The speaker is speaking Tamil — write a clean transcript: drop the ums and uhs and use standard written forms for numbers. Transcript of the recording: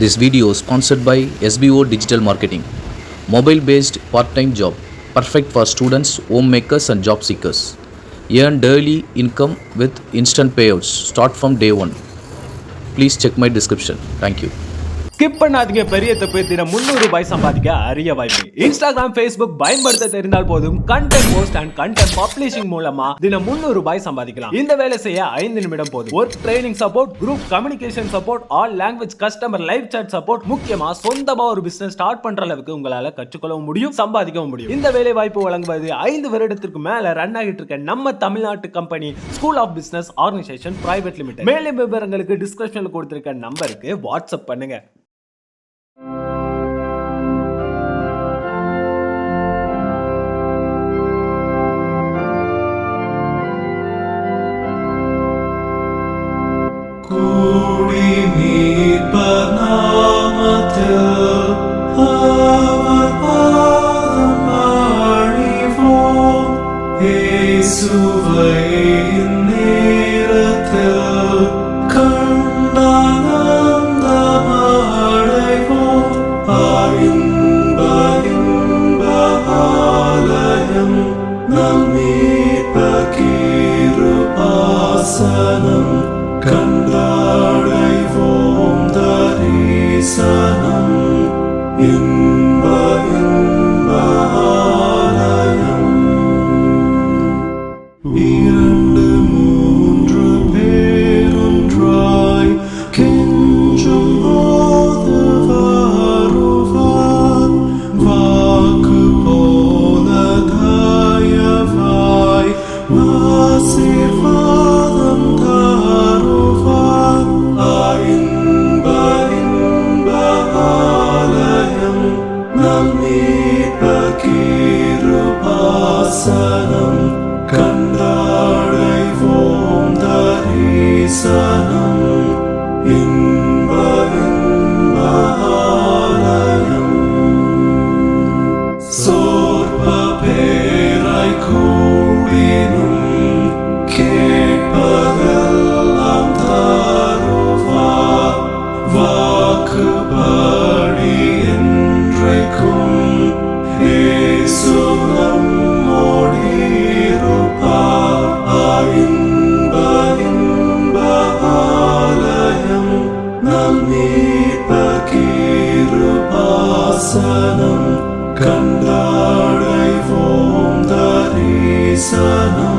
This video is sponsored by SBO Digital Marketing, mobile-based part-time job, perfect for students, homemakers and job seekers. Earn daily income with instant payouts. Start from day one. Please check my description. Thank you. Skip பண்ணாதீங்க, பெரிய தப்பு. தினம் 300 ரூபாய் சம்பாதிக்க அரிய வாய்ப்பு. இன்ஸ்டாகிராம், ஃபேஸ்புக் பயன்படுத்த தெரிந்தால் போதும். Content post and content publishing மூலமா தினம் 300 ரூபாய் சம்பாதிக்கலாம். இந்த வேலை செய்ய 5 நிமிடம் போதும். Work training support, group communication support, all language customer live chat support, முக்கியமா சொந்தமா ஒரு பிசினஸ் ஸ்டார்ட் பண்ற அளவுக்கு உங்களால கற்றுக்கொள்ளவும் முடியும், சம்பாதிக்கவும் முடியும். இந்த வேலை வாய்ப்பு வழங்குவது 5 வருடத்திற்கு மேல ரன் ஆகிட்டு இருக்க நம்ம தமிழ்நாட்டு company school of business organisation private limited. மேலும் விவரங்களுக்கு டிஸ்கிரிப்ஷன்ல கொடுத்திருக்க நம்பருக்கு வாட்ஸ்அப் பண்ணுங்க. கண்டாடைவோம் தரிசனம்